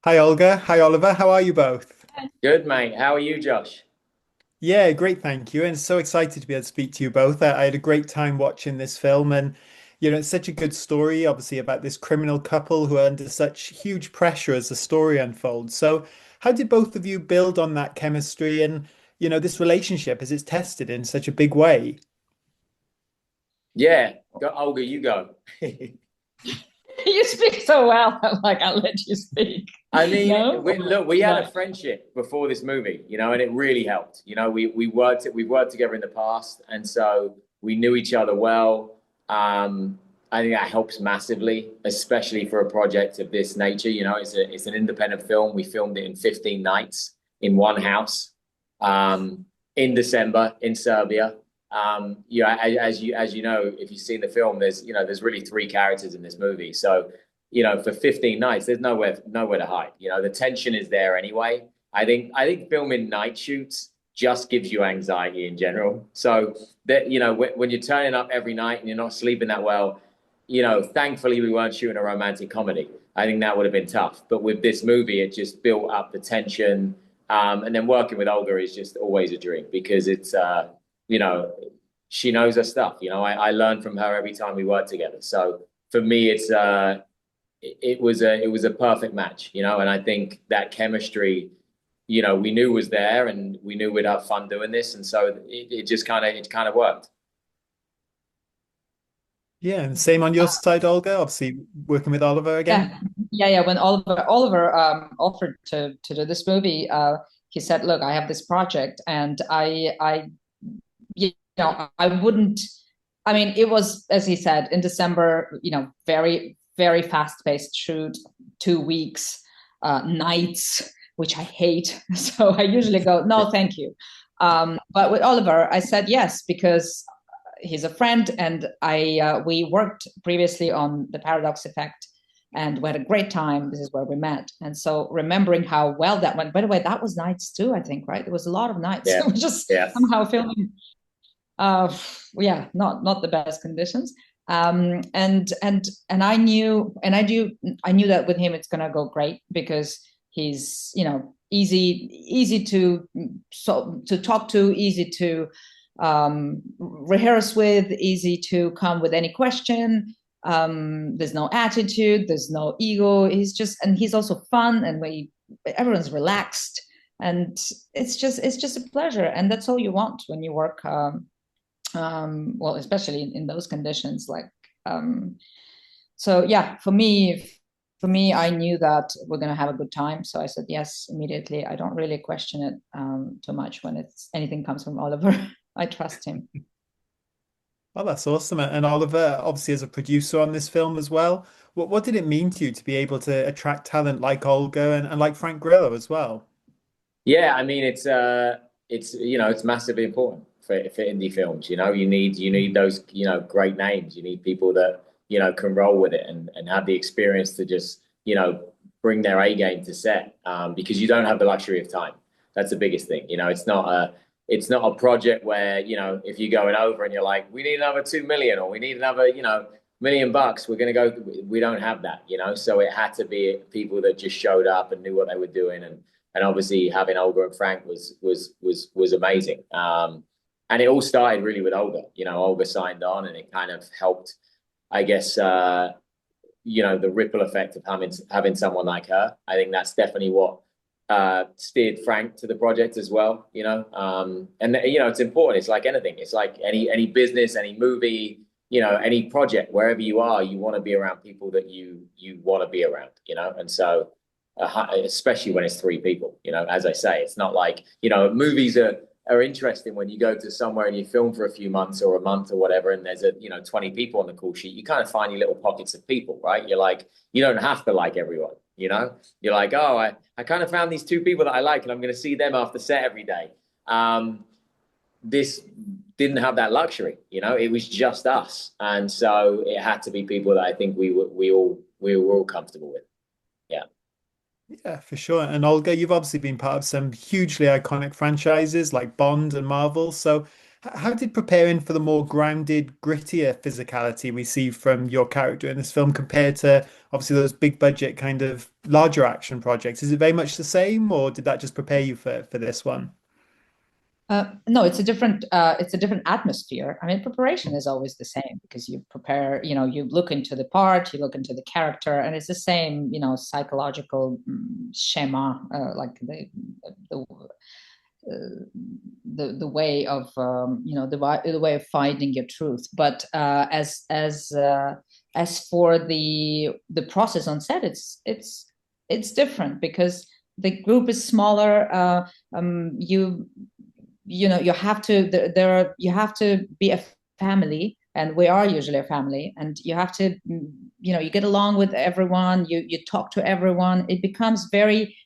Hi Olga, hi Oliver, how are you both? Good, mate. How are you, Josh? Yeah, great, thank you. And so excited to be able to speak to you both. I had a great time watching this film, and it's such a good story, obviously, about this criminal couple who are under such huge pressure as the story unfolds. So, how did both of you build on that chemistry and, this relationship as it's tested in such a big way? Yeah, go, Olga, you go. You speak so well. I'm like, I'll let you speak. I mean, No? look, we had a Right. friendship before this movie, and it really helped. We've worked together in the past, and so we knew each other well. I think that helps massively, especially for a project of this nature. It's an independent film. We filmed it in 15 nights in one house, in December in Serbia. As you know, if you've seen the film, there's really three characters in this movie, so for 15 nights, there's nowhere to hide. The tension is there anyway. I think filming night shoots just gives you anxiety in general. So that when you're turning up every night and you're not sleeping that well, thankfully we weren't shooting a romantic comedy. I think that would have been tough. But with this movie, it just built up the tension. And then working with Olga is just always a dream because it's you know, she knows her stuff. I learn from her every time we work together. So for me, it was a perfect match, and I think that chemistry, we knew was there and we knew we'd have fun doing this, and so it kind of worked. Yeah, and same on your Uh, side, Olga, obviously working with Oliver again. yeah, yeah. When Oliver offered to do this movie, he said, "Look, I have this project, and you I wouldn't. I mean, it was as he said in December. Very very fast paced shoot, 2 weeks, nights, which I hate. So I usually go, no, thank you. But with Oliver, I said yes because he's a friend, and I we worked previously on the Paradox Effect, and we had a great time. This is where we met, and so remembering how well that went. By the way, that was nights too, I think, right? It was a lot of nights. Yeah, It was just yeah, somehow filming. Uh, yeah, not the best conditions. And I knew that with him it's gonna go great because he's easy to talk to, easy to rehearse with, easy to come with any question. There's no attitude, there's no ego. He's also fun, and everyone's relaxed, and it's just a pleasure, and that's all you want when you work. Well, especially in those conditions, um, so yeah, for me, I knew that we're going to have a good time, so I said yes immediately. I don't really question it too much when it's anything comes from Oliver. I trust him. Oh, that's awesome. And Oliver, obviously, as a producer on this film as well, what did it mean to you to be able to attract talent like Olga and like Frank Grillo as well? yeah. I mean, it's massively important for indie films. You need those great names. You need people that can roll with it and have the experience to just bring their A game to set, because you don't have the luxury of time. That's the biggest thing. It's not a project where if you're going over and you're like, we need another 2 million or we need another $1 million, we're gonna go. We don't have that. So it had to be people that just showed up and knew what they were doing, and obviously having Olga and Frank was amazing. And it all started really with Olga. Olga signed on, and it kind of helped, I guess. The ripple effect of having someone like her. I think that's definitely what steered Frank to the project as well. And it's important. It's like anything. It's like any business, any movie, any project. Wherever you are, you want to be around people that you want to be around. And so especially when it's three people. As I say, it's not like movies are interesting when you go to somewhere and you film for a few months or a month or whatever, and there's 20 people on the call sheet. You kind of find your little pockets of people, right? You're like, you don't have to like everyone. You're like, oh, I kind of found these two people that I like, and I'm going to see them after set every day. This didn't have that luxury. It was just us, and so it had to be people that I think we were all comfortable with. Yeah. Yeah, for sure. And Olga, you've obviously been part of some hugely iconic franchises like Bond and Marvel. So How did preparing for the more grounded, grittier physicality we see from your character in this film compare to obviously those big budget kind of larger action projects? Is it very much the same, or did that just prepare you for this one? No, it's a different atmosphere. I mean, preparation is always the same because you prepare, you look into the part, you look into the character, and it's the same, psychological schema, like the the way of the way of finding your truth. But as for the process on set, it's different because the group is smaller. You have to you have to be a family, and we are usually a family, and you have to you get along with everyone, you talk to everyone. It becomes very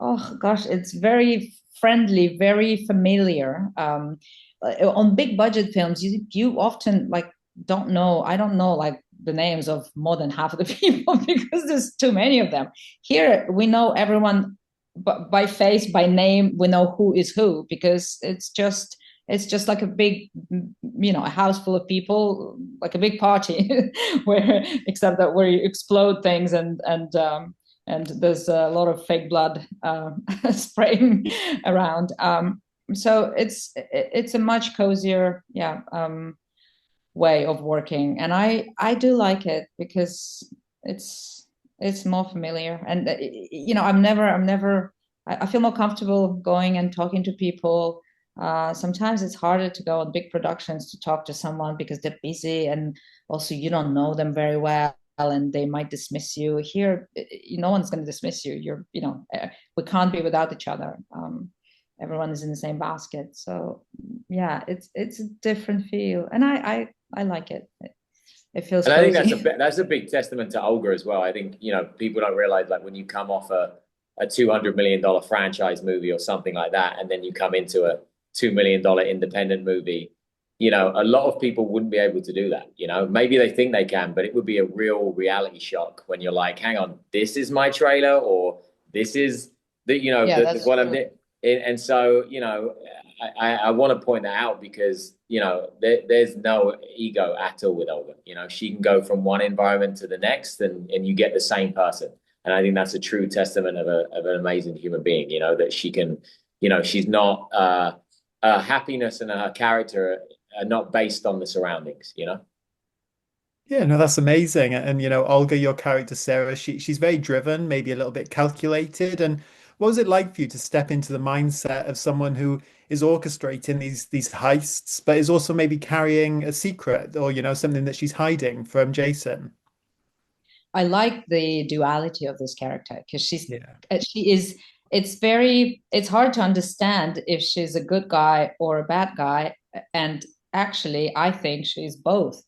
oh gosh, it's very friendly, very familiar. On big budget films, you often like don't know. I don't know like the names of more than half of the people because there's too many of them. Here, we know everyone by face, by name. We know who is who because it's just like a big, a house full of people, like a big party, where except that where you explode things and there's a lot of fake blood spraying around. So it's a much cozier, way of working, and I do like it because it's more familiar, and I feel more comfortable going and talking to people. Sometimes it's harder to go on big productions to talk to someone because they're busy, and also you don't know them very well, and they might dismiss you. Here, no one's going to dismiss you. We can't be without each other. Everyone is in the same basket. So yeah, it's a different feel, and I like it. It feels And I think cozy. that's a big testament to Olga as well. I think, people don't realize like when you come off a $200 million franchise movie or something like that, and then you come into a $2 million independent movie, a lot of people wouldn't be able to do that. Maybe they think they can, but it would be a real reality shock when you're like, hang on, this is my trailer, or this is Yeah, that's what I'm true. and so, I want to point that out because, there's no ego at all with Olga. She can go from one environment to the next, and you get the same person. And I think that's a true testament of an amazing human being, that she can, she's not, her happiness and her character are not based on the surroundings. Yeah, no, that's amazing. And Olga, your character Sarah, she's very driven, maybe a little bit calculated. And what was it like for you to step into the mindset of someone who is orchestrating these heists, but is also maybe carrying a secret or something that she's hiding from Jason? I like the duality of this character because Yeah. she is it's hard to understand if she's a good guy or a bad guy, and actually I think she's both.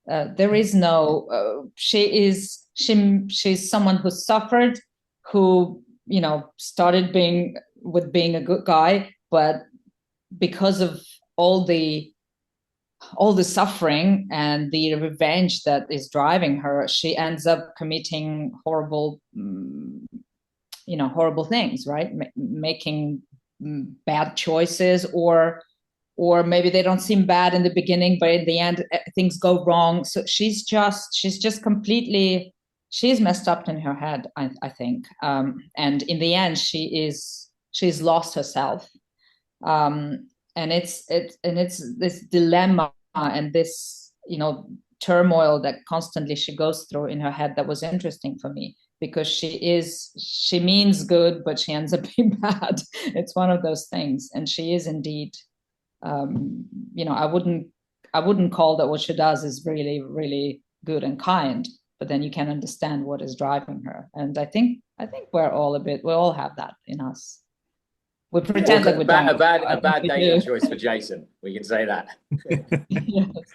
There is no she's someone who suffered, who started being a good guy, but because of all the all the suffering and the revenge that is driving her, she ends up committing horrible things, right? Making bad choices, or maybe they don't seem bad in the beginning, but in the end things go wrong. So she's just completely, she's messed up in her head, I think. And in the end, she's lost herself. And it's this dilemma and this turmoil that constantly she goes through in her head that was interesting for me, because she means good but she ends up being bad. It's one of those things, and she is indeed, I wouldn't call that what she does is really really good and kind, but then you can understand what is driving her, and I think we all have that in us. We Well, pretend like we don't. a I think bad we dating do. choice for Jason. We can say that. Yes.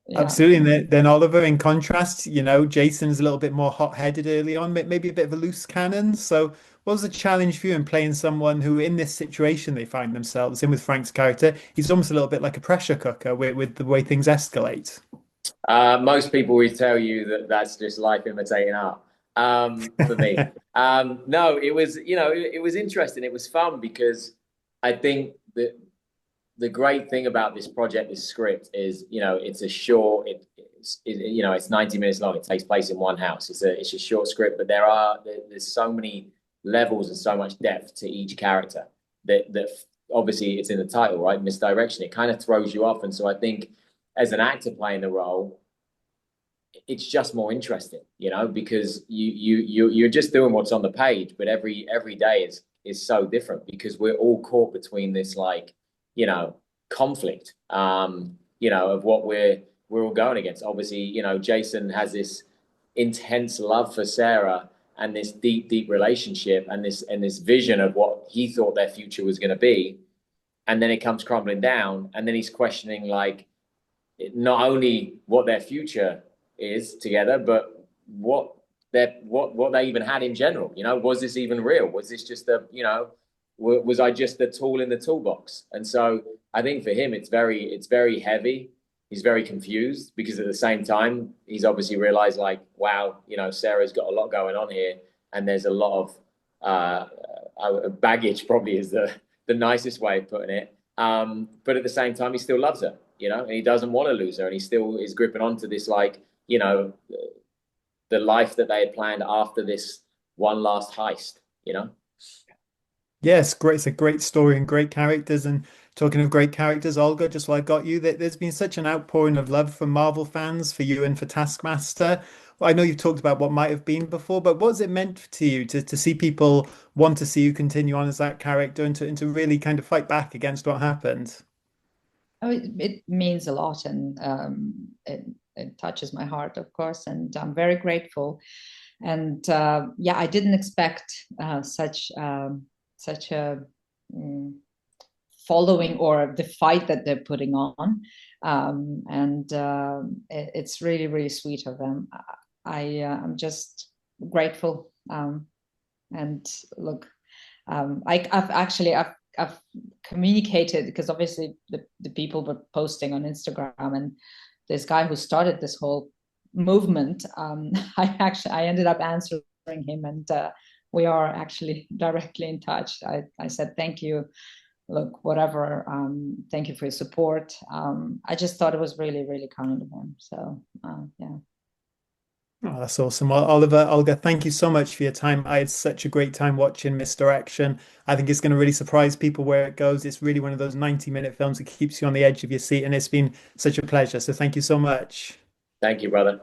Yeah. Absolutely. And then Oliver, in contrast, Jason's a little bit more hot-headed early on, maybe a bit of a loose cannon. So, what was the challenge for you in playing someone who, in this situation they find themselves in with Frank's character, he's almost a little bit like a pressure cooker with the way things escalate? Most people will tell you that that's just life imitating art. For me, no, it was, it was interesting. It was fun because I think the the great thing about this project, this script, is it's a short. It's 90 minutes long. It takes place in one house. It's a short script, but there's so many levels and so much depth to each character that obviously it's in the title, right? Misdirection. It kind of throws you off, and so I think as an actor playing the role, it's just more interesting, because you're just doing what's on the page, but every day is so different because we're all caught between this like conflict, of what we're all going against. Obviously, Jason has this intense love for Sarah and this deep relationship and this vision of what he thought their future was going to be, and then it comes crumbling down, and then he's questioning like not only what their future is together, but what they even had in general. Was this even real? Was this just was I just a tool in the toolbox? And so I think for him, it's very heavy. He's very confused because at the same time, he's obviously realized like, wow, Sarah's got a lot going on here, and there's a lot of baggage, probably is the nicest way of putting it. But at the same time, he still loves her, and he doesn't want to lose her, and he still is gripping onto this like, the life that they had planned after this one last heist. Yes, great. It's a great story and great characters. And talking of great characters, Olga, just while I got you, that there's been such an outpouring of love from Marvel fans for you and for Taskmaster. Well, I know you've talked about what might have been before, but what's it meant to you to see people want to see you continue on as that character and to really kind of fight back against what happened? Oh, it means a lot, and it touches my heart, of course, and I'm very grateful. And yeah, I didn't expect such a mm, following or the fight that they're putting on, and it's really really sweet of them. I'm just grateful. And look, I've communicated because obviously the people were posting on Instagram, and this guy who started this whole movement, I ended up answering him, and we are actually directly in touch. I said thank you, look, whatever, thank you for your support. I just thought it was really really kind of him. So yeah. Oh, that's awesome. Well, Olga, thank you so much for your time. I had such a great time watching Misdirection. I think it's going to really surprise people where it goes. It's really one of those 90-minute films that keeps you on the edge of your seat, and it's been such a pleasure. So thank you so much. Thank you, brother.